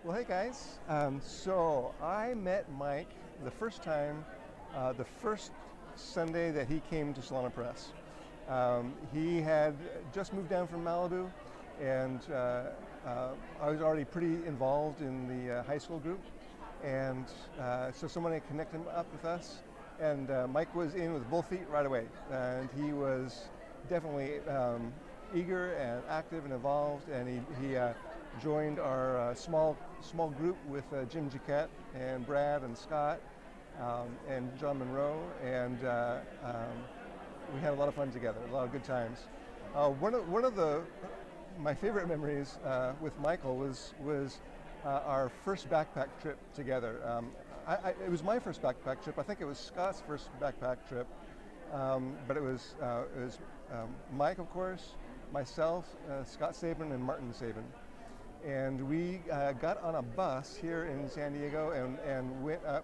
Well, hey guys. So I met Mike the first time, the first Sunday that he came to Solana Press. He had just moved down from Malibu, and I was already pretty involved in the high school group, and so someone had connected him up with us, and Mike was in with both feet right away, and he was definitely eager and active and involved, and he joined our small group with Jim Jaquette and Brad and Scott and John Monroe, and we had a lot of fun together, a lot of good times. One of the my favorite memories with Michael was our first backpack trip together. It was my first backpack trip. I think it was Scott's first backpack trip, but it was Mike, of course, myself, Scott Sabin, and Martin Sabin. And we got on a bus here in San Diego and went up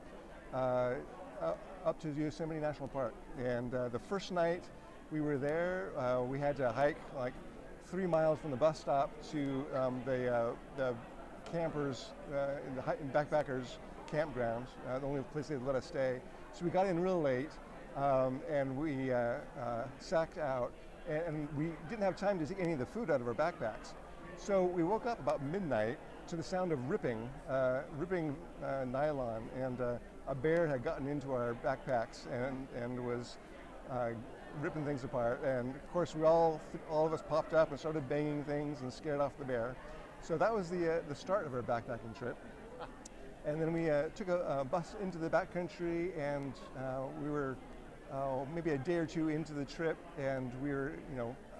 to Yosemite National Park. And the first night we were there, we had to hike like 3 miles from the bus stop to the campers in backpackers campgrounds, the only place they'd let us stay. So we got in real late, and we sacked out, and we didn't have time to take any of the food out of our backpacks. So we woke up about midnight to the sound of ripping nylon, and a bear had gotten into our backpacks and was ripping things apart. And of course, all of us popped up and started banging things and scared off the bear. So that was the start of our backpacking trip. And then we took a bus into the backcountry, and we were maybe a day or two into the trip, and we were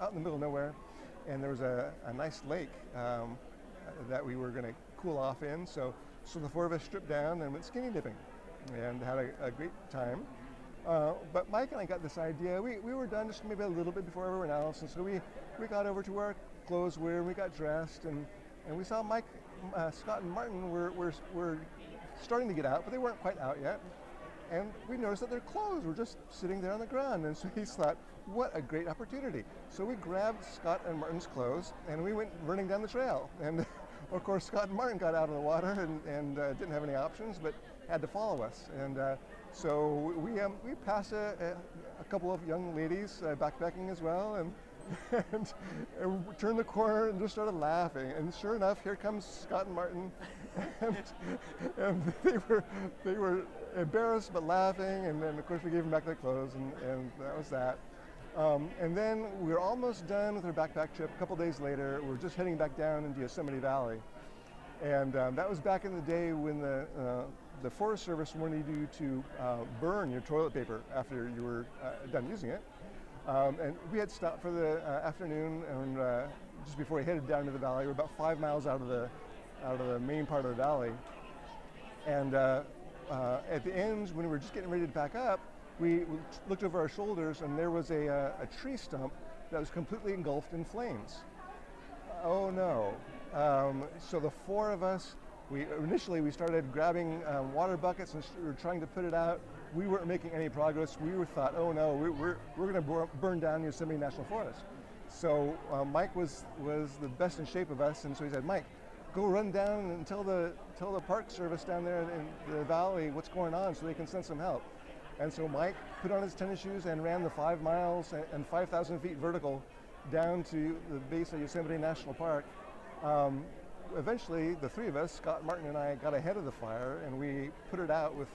out in the middle of nowhere. And there was a nice lake that we were going to cool off in. So the four of us stripped down and went skinny dipping and had a great time. But Mike and I got this idea. We were done just maybe a little bit before everyone else. And so we got over to where our clothes were, and we got dressed. And we saw Mike, Scott, and Martin were starting to get out, but they weren't quite out yet. And we noticed that their clothes were just sitting there on the ground. And so he thought, what a great opportunity. So we grabbed Scott and Martin's clothes, and we went running down the trail. And of course, Scott and Martin got out of the water and didn't have any options, but had to follow us. And so we passed a couple of young ladies backpacking as well, and we turned the corner and just started laughing. And sure enough, here comes Scott and Martin, and they were embarrassed but laughing. And then of course we gave them back their clothes, and that was that. And then we were almost done with our backpack trip. A couple days later, we were just heading back down into Yosemite Valley, and that was back in the day when the Forest Service wanted you to burn your toilet paper after you were done using it. And we had stopped for the afternoon, and just before we headed down to the valley, we were about 5 miles out of the main part of the valley. And at the end, when we were just getting ready to pack up, we looked over our shoulders, and there was a tree stump that was completely engulfed in flames. Oh no! So the four of us, we started grabbing water buckets and we were trying to put it out. We weren't making any progress. We thought, oh no, we're going to burn down Yosemite National Forest. So Mike was the best in shape of us, and so he said, Mike, go run down and tell the Park Service down there in the valley what's going on so they can send some help. And so Mike put on his tennis shoes and ran the 5 miles and 5,000 feet vertical down to the base of Yosemite National Park. Eventually, the three of us, Scott, Martin, and I, got ahead of the fire, and we put it out with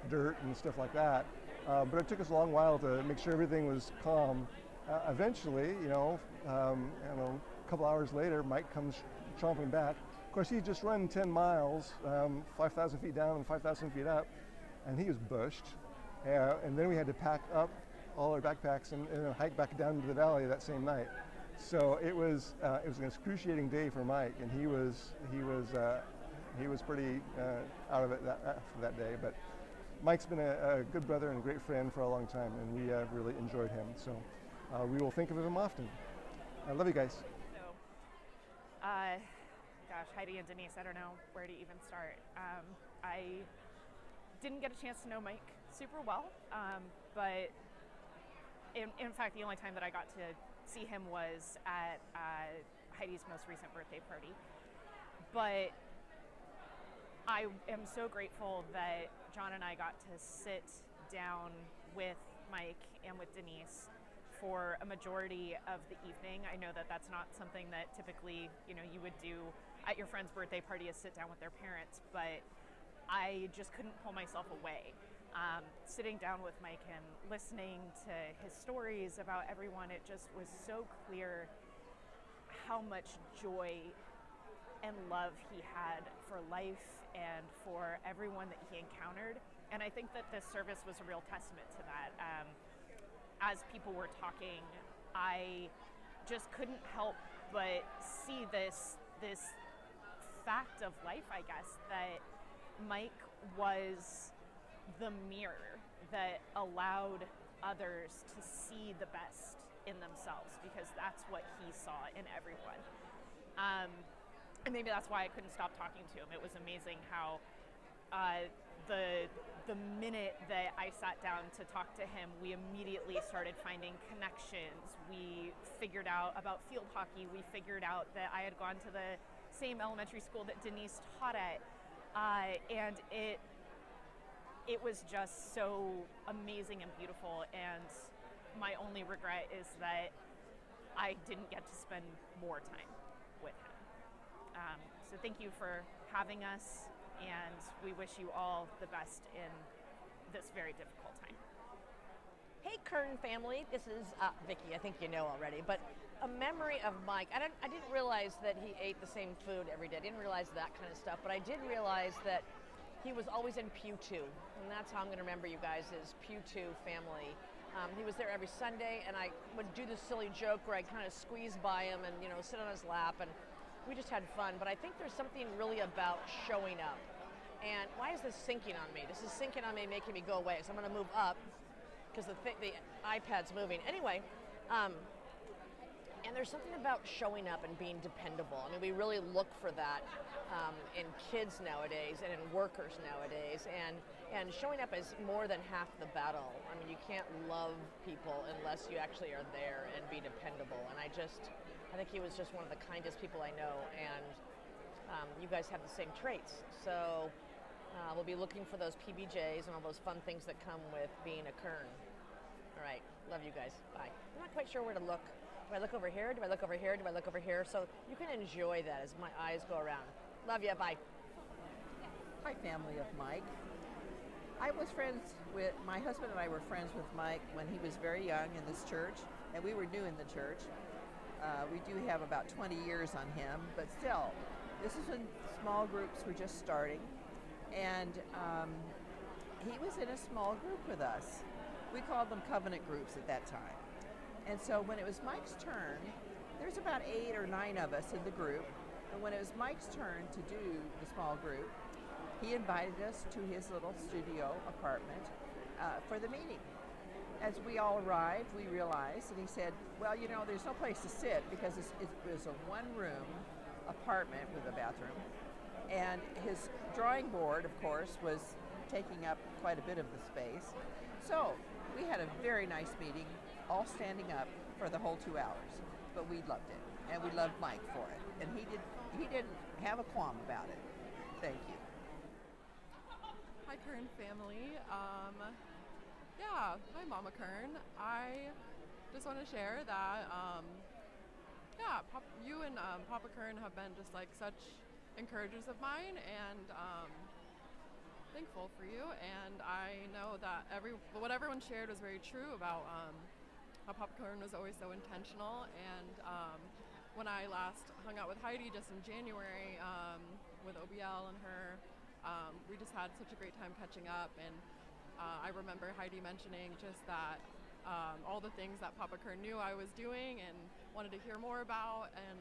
dirt and stuff like that. But it took us a long while to make sure everything was calm. Eventually, a couple hours later, Mike comes chomping back. Of course, he'd just run 10 miles, 5,000 feet down and 5,000 feet up, and he was bushed. And then we had to pack up all our backpacks and hike back down to the valley that same night. So it was an excruciating day for Mike, and he was pretty out of it after that day. But Mike's been a good brother and a great friend for a long time, and we really enjoyed him. So we will think of him often. I love you guys. So, gosh, Heidi and Denise, I don't know where to even start. I didn't get a chance to know Mike super well, but in fact, the only time that I got to see him was at Heidi's most recent birthday party. But I am so grateful that John and I got to sit down with Mike and with Denise for a majority of the evening. I know that that's not something that typically, you would do at your friend's birthday party, is sit down with their parents, but I just couldn't pull myself away. Sitting down with Mike and listening to his stories about everyone, it just was so clear how much joy and love he had for life and for everyone that he encountered. And I think that this service was a real testament to that. As people were talking, I just couldn't help but see this fact of life, I guess, that Mike was the mirror that allowed others to see the best in themselves, because that's what he saw in everyone. And maybe that's why I couldn't stop talking to him. It was amazing how the minute that I sat down to talk to him, we immediately started finding connections. We figured out about field hockey. We figured out that I had gone to the same elementary school that Denise taught at, and it was just so amazing and beautiful. And my only regret is that I didn't get to spend more time with him. So thank you for having us, and we wish you all the best in this very difficult time. Hey, Kern family, this is Vicki. I think you know already, but a memory of Mike. I didn't realize that he ate the same food every day. I didn't realize that kind of stuff, but I did realize that he was always in Pew 2, and that's how I'm going to remember you guys, is Pew 2 family. He was there every Sunday, and I would do this silly joke where I kind of squeeze by him and sit on his lap, and we just had fun. But I think there's something really about showing up. And why is this sinking on me? This is sinking on me, making me go away. So I'm going to move up because the iPad's moving. Anyway, and there's something about showing up and being dependable. I mean, we really look for that in kids nowadays and in workers nowadays. And showing up is more than half the battle. I mean, you can't love people unless you actually are there and be dependable. And I think he was just one of the kindest people I know. And you guys have the same traits. So we'll be looking for those PBJs and all those fun things that come with being a Kern. All right, love you guys. Bye. I'm not quite sure where to look. Do I look over here? Do I look over here? Do I look over here? So you can enjoy that as my eyes go around. Love you. Bye. Hi, family of Mike. I was friends with, my husband and I were friends with Mike when he was very young in this church, and we were new in the church. We do have about 20 years on him, but still, this is when small groups were just starting, and he was in a small group with us. We called them covenant groups at that time. And so when it was Mike's turn, there's about 8 or 9 of us in the group, and when it was Mike's turn to do the small group, he invited us to his little studio apartment for the meeting. As we all arrived, we realized, and he said, well, there's no place to sit because it was a one-room apartment with a bathroom, and his drawing board, of course, was taking up quite a bit of the space. So we had a very nice meeting, all standing up for the whole 2 hours, but we loved it, and we loved Mike for it, and he didn't have a qualm about it. Thank you. Hi, Kern family. Hi, Mama Kern. I just want to share that, you and Papa Kern have been just like such encouragers of mine, and thankful for you. And I know that what everyone shared was very true about how Papa Kern was always so intentional. And when I last hung out with Heidi just in January with OBL and her, we just had such a great time catching up. And I remember Heidi mentioning just that all the things that Papa Kern knew I was doing and wanted to hear more about, and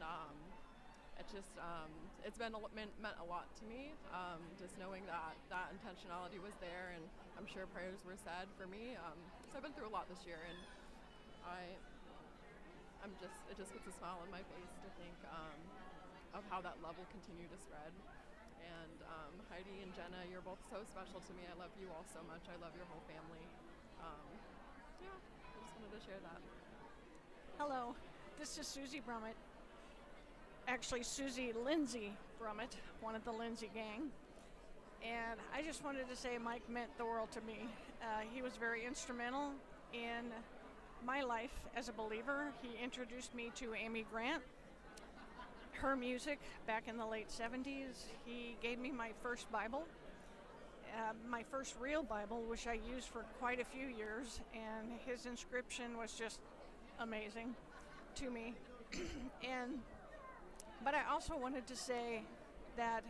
it's meant a lot to me, just knowing that intentionality was there, and I'm sure prayers were said for me. So I've been through a lot this year, and it just puts a smile on my face to think of how that love will continue to spread. And Heidi and Jenna, you're both so special to me. I love you all so much. I love your whole family. I just wanted to share that. Hello, this is Susie Brummett. Actually, Susie Lindsay Brummett, one of the Lindsay gang. And I just wanted to say Mike meant the world to me. He was very instrumental in my life as a believer. He introduced me to Amy Grant, her music back in the late 70s. He gave me my first Bible, my first real Bible, which I used for quite a few years, and his inscription was just amazing to me. But I also wanted to say that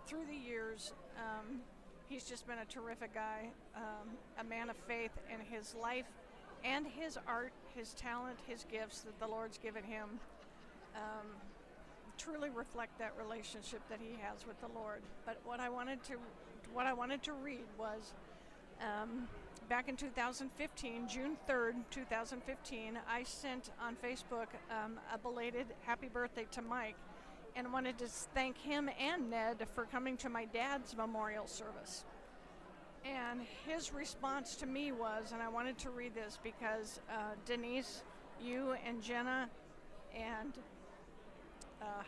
through the years, he's just been a terrific guy, a man of faith, and his life and his art, his talent, his gifts that the Lord's given him truly reflect that relationship that he has with the Lord. But what I wanted to read was back in 2015, June 3rd, 2015, I sent on Facebook a belated happy birthday to Mike, and wanted to thank him and Ned for coming to my dad's memorial service. And his response to me was, and I wanted to read this because Denise, you and Jenna and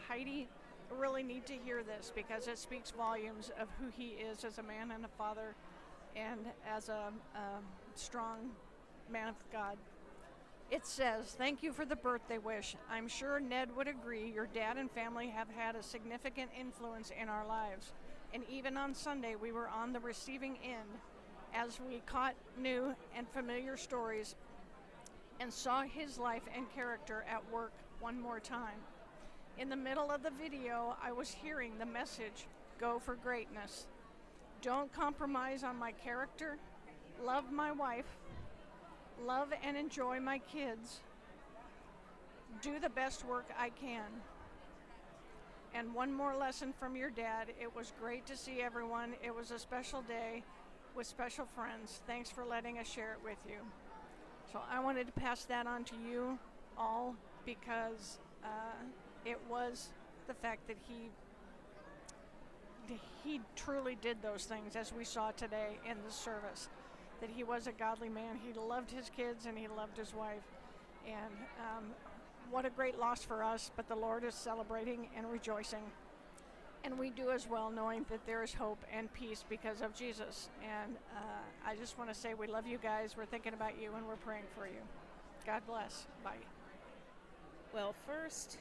Heidi really need to hear this, because it speaks volumes of who he is as a man and a father and as a strong man of God. It says, "Thank you for the birthday wish. I'm sure Ned would agree your dad and family have had a significant influence in our lives. And even on Sunday, we were on the receiving end as we caught new and familiar stories and saw his life and character at work one more time. In the middle of the video, I was hearing the message, go for greatness. Don't compromise on my character. Love my wife. Love and enjoy my kids. Do the best work I can. And one more lesson from your dad. It was great to see everyone. It was a special day with special friends. Thanks for letting us share it with you." So I wanted to pass that on to you all, because it was the fact that he truly did those things, as we saw today in the service. That he was a godly man. He loved his kids and he loved his wife. And what a great loss for us, but the Lord is celebrating and rejoicing. And we do as well, knowing that there is hope and peace because of Jesus. And I just want to say we love you guys. We're thinking about you and we're praying for you. God bless. Bye. Well, first,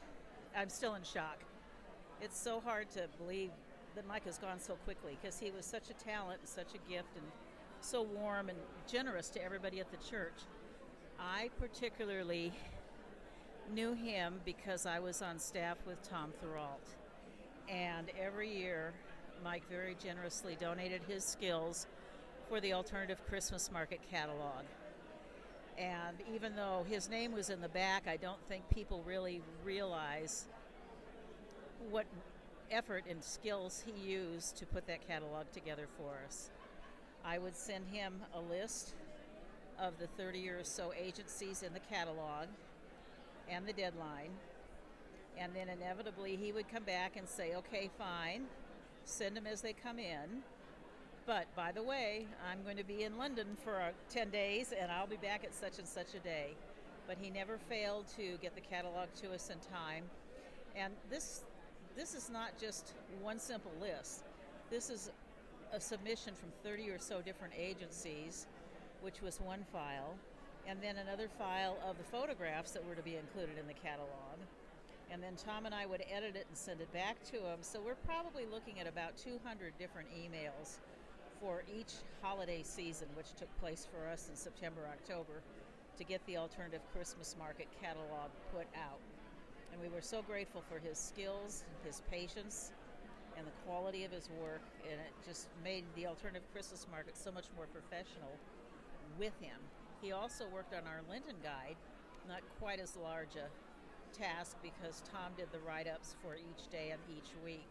I'm still in shock. It's so hard to believe that Mike has gone so quickly, because he was such a talent and such a gift, and so warm and generous to everybody at the church. I particularly knew him because I was on staff with Tom Thoralt. And every year, Mike very generously donated his skills for the Alternative Christmas Market catalog. And even though his name was in the back, I don't think people really realize what effort and skills he used to put that catalog together for us. I would send him a list of the 30 or so agencies in the catalog and the deadline, and then inevitably he would come back and say, okay, fine, send them as they come in, but by the way, I'm going to be in London for 10 days and I'll be back at such and such a day. But he never failed to get the catalog to us in time. And this is not just one simple list. This is a submission from 30 or so different agencies, which was one file, and then another file of the photographs that were to be included in the catalog. And then Tom and I would edit it and send it back to him. So we're probably looking at about 200 different emails for each holiday season, which took place for us in September, October, to get the Alternative Christmas Market catalog put out. And we were so grateful for his skills, his patience, and the quality of his work, and it just made the Alternative Christmas Market so much more professional with him. He also worked on our Lenten guide, not quite as large a task because Tom did the write-ups for each day and each week,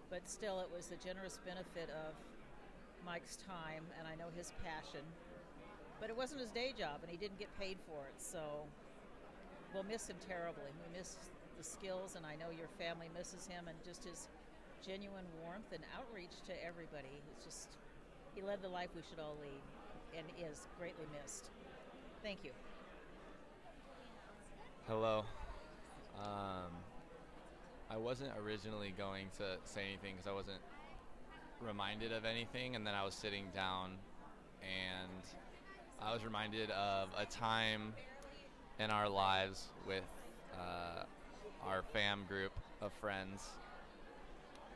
but still it was the generous benefit of Mike's time, and I know his passion, but it wasn't his day job and he didn't get paid for it, so we'll miss him terribly. We miss the skills, and I know your family misses him, and just his genuine warmth and outreach to everybody. It's just, he led the life we should all lead and is greatly missed. Thank you. Hello. I wasn't originally going to say anything because I wasn't reminded of anything, and then I was sitting down and I was reminded of a time in our lives with our fam group of friends,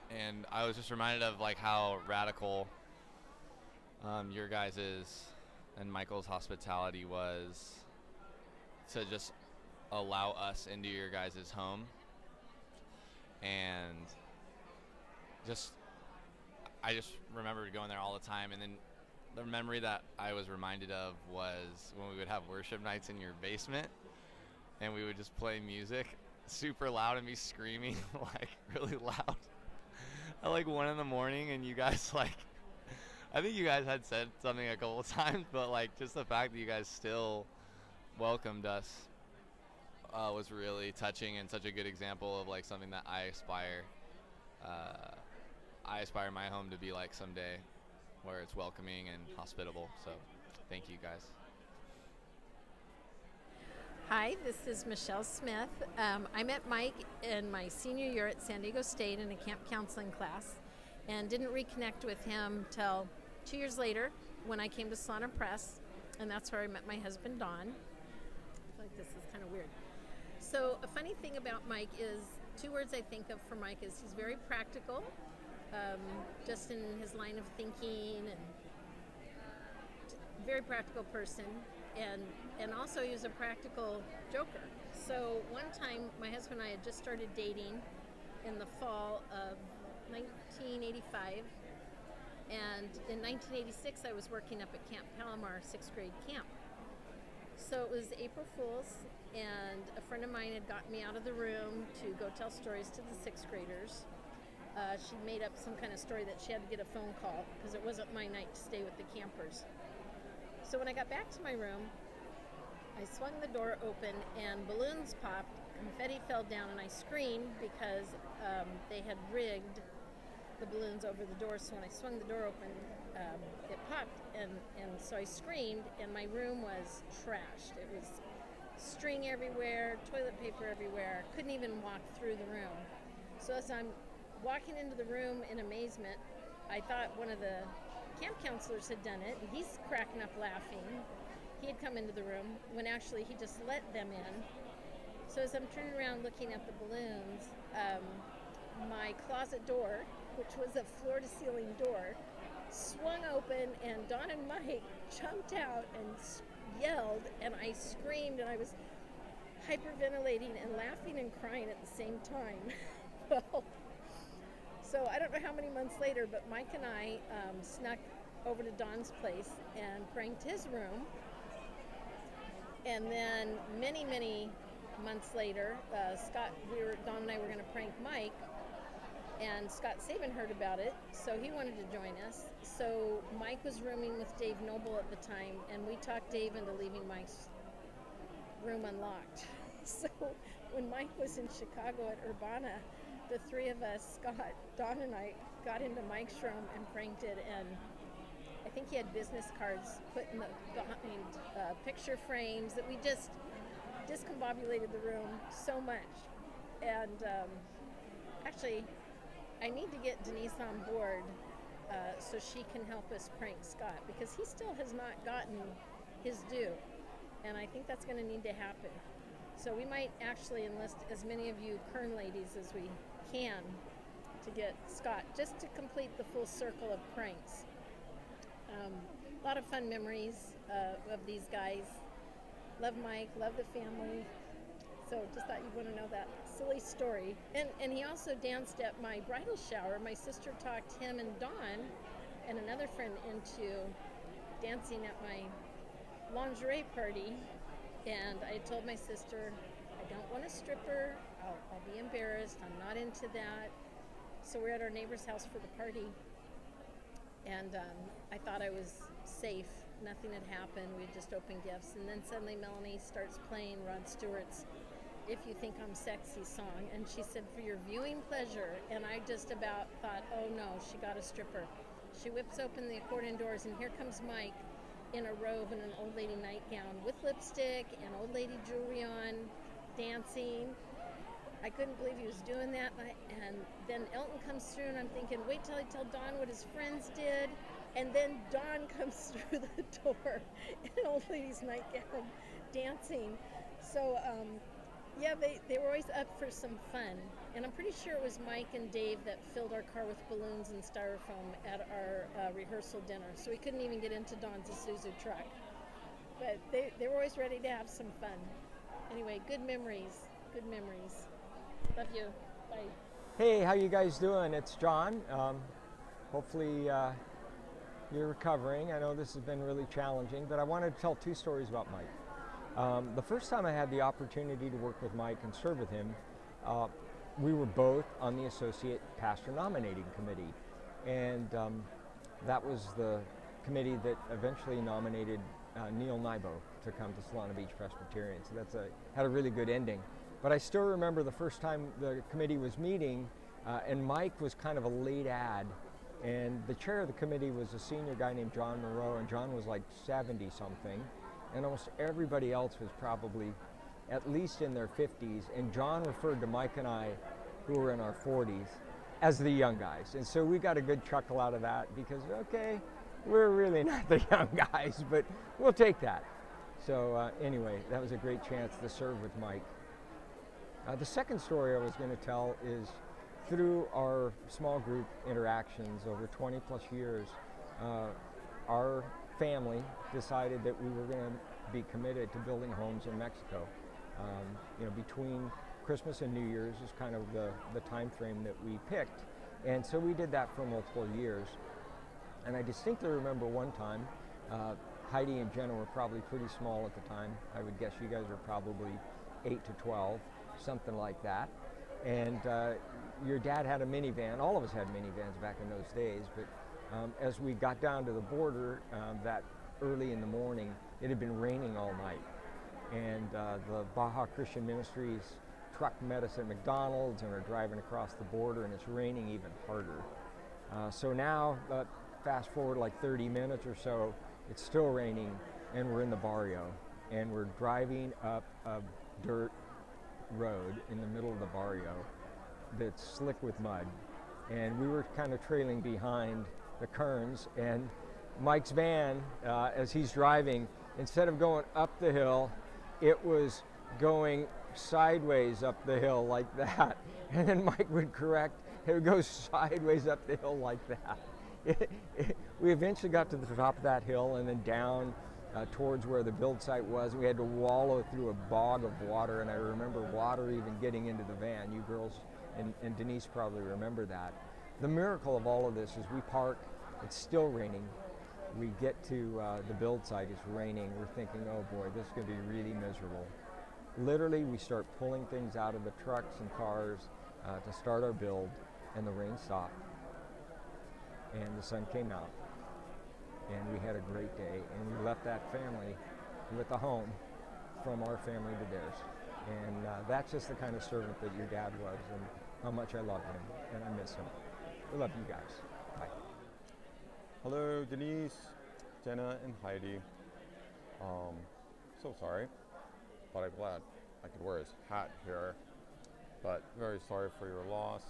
and I was just reminded of like how radical your guys's and Michael's hospitality was to just allow us into your guys' home, and I just remember going there all the time. And then the memory that I was reminded of was when we would have worship nights in your basement, and we would just play music super loud and be screaming like really loud at like 1 a.m, and you guys like, I think you guys had said something a couple of times, but like just the fact that you guys still welcomed us was really touching, and such a good example of like something that I aspire my home to be like someday, where it's welcoming and hospitable. So thank you guys. Hi, this is Michelle Smith. I met Mike in my senior year at San Diego State in a camp counseling class, and didn't reconnect with him till 2 years later when I came to Slaughter Press, and that's where I met my husband, Don. I feel like this is kind of weird. So a funny thing about Mike is, 2 words I think of for Mike is he's very practical, just in his line of thinking, and very practical person. And also he was a practical joker. So one time my husband and I had just started dating in the fall of 1985, and in 1986 I was working up at Camp Palomar, 6th grade camp. So it was April Fool's, and a friend of mine had gotten me out of the room to go tell stories to the 6th graders. She made up some kind of story that she had to get a phone call because it wasn't my night to stay with the campers. So when I got back to my room, I swung the door open and balloons popped, confetti fell down, and I screamed because they had rigged the balloons over the door. So when I swung the door open, it popped, and so I screamed, and my room was trashed. It was string everywhere, toilet paper everywhere. Couldn't even walk through the room. So as I'm walking into the room in amazement, I thought one of the camp counselors had done it, and he's cracking up laughing. He had come into the room when actually he just let them in. So as I'm turning around looking at the balloons, my closet door, which was a floor-to-ceiling door, swung open, and Don and Mike jumped out and yelled, and I screamed, and I was hyperventilating and laughing and crying at the same time. Well, so I don't know how many months later, but Mike and I snuck over to Don's place and pranked his room. And then many, many months later, Don and I were going to prank Mike, and Scott Saban heard about it, so he wanted to join us. So Mike was rooming with Dave Noble at the time, and we talked Dave into leaving Mike's room unlocked. So when Mike was in Chicago at Urbana, the three of us, Scott, Don, and I, got into Mike's room and pranked it, and I think he had business cards put in behind picture frames that we just discombobulated the room so much. And actually, I need to get Denise on board so she can help us prank Scott, because he still has not gotten his due, and I think that's going to need to happen. So we might actually enlist as many of you Kern ladies as we can to get Scott, just to complete the full circle of pranks. A lot of fun memories of these guys. Love Mike, love the family. So just thought you'd want to know that silly story. And he also danced at my bridal shower. My sister talked him and Dawn and another friend into dancing at my lingerie party. And I told my sister, I don't want a stripper. I'll be embarrassed. I'm not into that. So we're at our neighbor's house for the party. And I thought I was safe. Nothing had happened. We had just opened gifts. And then suddenly Melanie starts playing Rod Stewart's If You Think I'm Sexy song. And she said, for your viewing pleasure. And I just about thought, oh no, she got a stripper. She whips open the accordion doors, and here comes Mike in a robe and an old lady nightgown with lipstick and old lady jewelry on, dancing. I couldn't believe he was doing that. And then Elton comes through, and I'm thinking, wait till I tell Don what his friends did. And then Don comes through the door in an old lady's nightgown dancing. So, yeah, they were always up for some fun. And I'm pretty sure it was Mike and Dave that filled our car with balloons and styrofoam at our rehearsal dinner. So we couldn't even get into Don's Isuzu truck. But they were always ready to have some fun. Anyway, good memories. Good memories. Love you. Bye. Hey, how you guys doing? It's John. Hopefully you're recovering. I know this has been really challenging, but I wanted to tell two stories about Mike. The first time I had the opportunity to work with Mike and serve with him, we were both on the Associate Pastor Nominating Committee. And that was the committee that eventually nominated Neil Nybo to come to Solana Beach Presbyterian. So that's had a really good ending. But I still remember the first time the committee was meeting, and Mike was kind of a late ad. And the chair of the committee was a senior guy named John Moreau, and John was like 70 something. And almost everybody else was probably at least in their 50s. And John referred to Mike and I, who were in our 40s, as the young guys. And so we got a good chuckle out of that because, okay, we're really not the young guys, but we'll take that. So anyway, that was a great chance to serve with Mike. The second story I was going to tell is through our small group interactions over 20 plus years, our family decided that we were going to be committed to building homes in Mexico. Between Christmas and New Year's is kind of the time frame that we picked. And so we did that for multiple years. And I distinctly remember one time, Heidi and Jenna were probably pretty small at the time. I would guess you guys were probably 8 to 12, something like that. And your dad had a minivan. All of us had minivans back in those days. But as we got down to the border that early in the morning, it had been raining all night. And the Baja Christian Ministries truck met us at McDonald's, and we're driving across the border, and it's raining even harder. So now, fast forward like 30 minutes or so, it's still raining, and we're in the barrio, and we're driving up a dirt road in the middle of the barrio that's slick with mud. And we were kind of trailing behind the Kerns, and Mike's van, as he's driving, instead of going up the hill, it was going sideways up the hill like that. And then Mike would correct, it would go sideways up the hill like that. We eventually got to the top of that hill and then down towards where the build site was. We had to wallow through a bog of water, and I remember water even getting into the van. You girls and Denise probably remember that. The miracle of all of this is we park, it's still raining. We get to the build site, it's raining. We're thinking, oh boy, this is going to be really miserable. Literally, we start pulling things out of the trucks and cars to start our build, and the rain stopped. And the sun came out, and we had a great day, and we left that family with a home from our family to theirs. And that's just the kind of servant that your dad was, and how much I love him, and I miss him. We love you guys. Bye. Hello, Denise, Jenna, and Heidi. So sorry, but I'm glad I could wear his hat here. But very sorry for your loss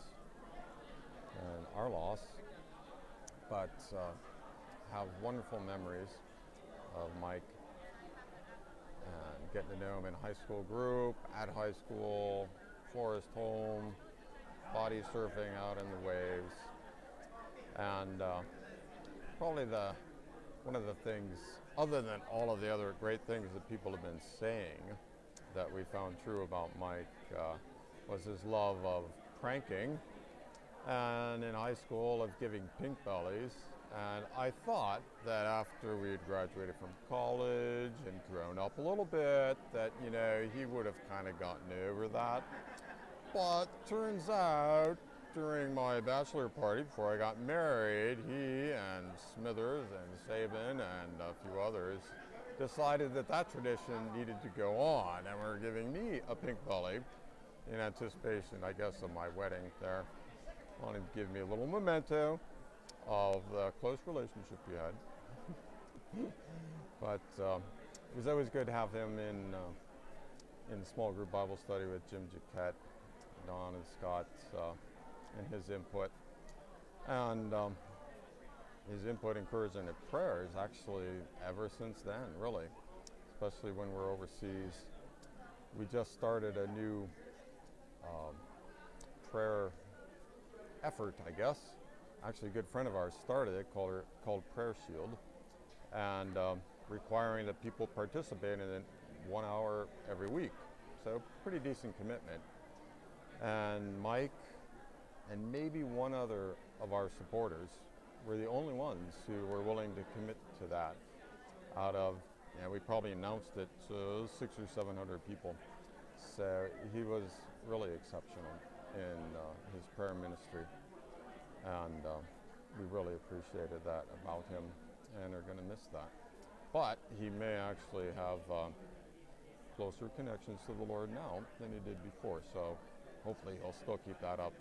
and our loss. But have wonderful memories of Mike and getting to know him in high school group, at high school, Forest Home, body surfing out in the waves. And probably one of the things, other than all of the other great things that people have been saying that we found true about Mike, was his love of pranking, and in high school of giving pink bellies. And I thought that after we had graduated from college and grown up a little bit, that, he would have kind of gotten over that. But turns out, during my bachelor party before I got married, he and Smithers and Sabin and a few others decided that tradition needed to go on, and were giving me a pink belly in anticipation, I guess, of my wedding there. Wanted to give me a little memento of the close relationship we had. But it was always good to have him in small group Bible study with Jim Jaquette. Don and Scott and his input. And his input, encouragement, and prayers actually ever since then, really, especially when we're overseas. We just started a new prayer effort, I guess. Actually, a good friend of ours started it called Prayer Shield, and requiring that people participate in it 1 hour every week. So pretty decent commitment. And Mike and maybe one other of our supporters were the only ones who were willing to commit to that out of, we probably announced it to 600 or 700 people. So he was really exceptional in his prayer ministry. And we really appreciated that about him and are going to miss that. But he may actually have closer connections to the Lord now than he did before. So hopefully he'll still keep that up,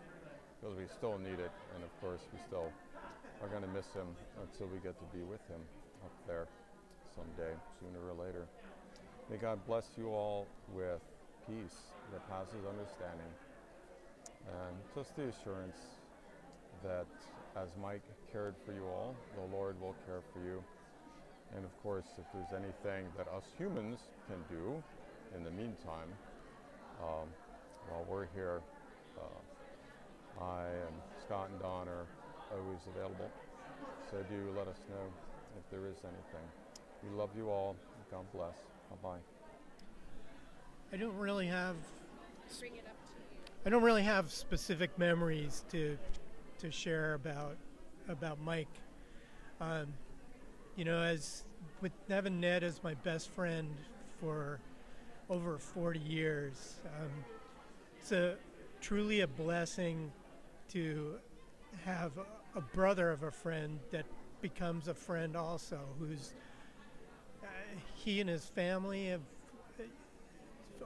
because we still need it. And of course, we still are going to miss him until we get to be with him up there someday, sooner or later. May God bless you all with peace that passes understanding, and just the assurance that as Mike cared for you all, the Lord will care for you. And of course, if there's anything that us humans can do in the meantime, while we're here, I and Scott and Don are always available. So do let us know if there is anything. We love you all. God bless. Bye-bye. I don't really have Bring it up to you. I don't really have specific memories to share about Mike. As with having Ned as my best friend for over 40 years, it's truly a blessing to have a brother of a friend that becomes a friend also, who's he and his family have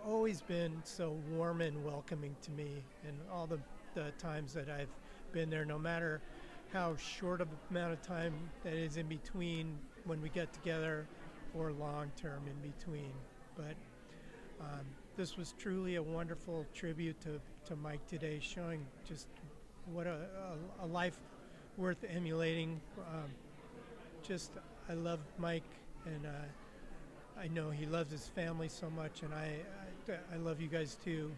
always been so warm and welcoming to me, and all the times that I've been there, no matter how short of amount of time that is in between when we get together or long term in between. But this was truly a wonderful tribute to Mike today, showing just what a life worth emulating. I love Mike, and I know he loves his family so much, and I love you guys too,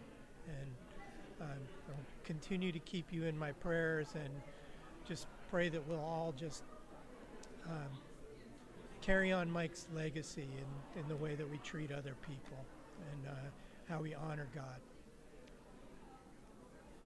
and I'll continue to keep you in my prayers, and just pray that we'll all just carry on Mike's legacy in the way that we treat other people and how we honor God.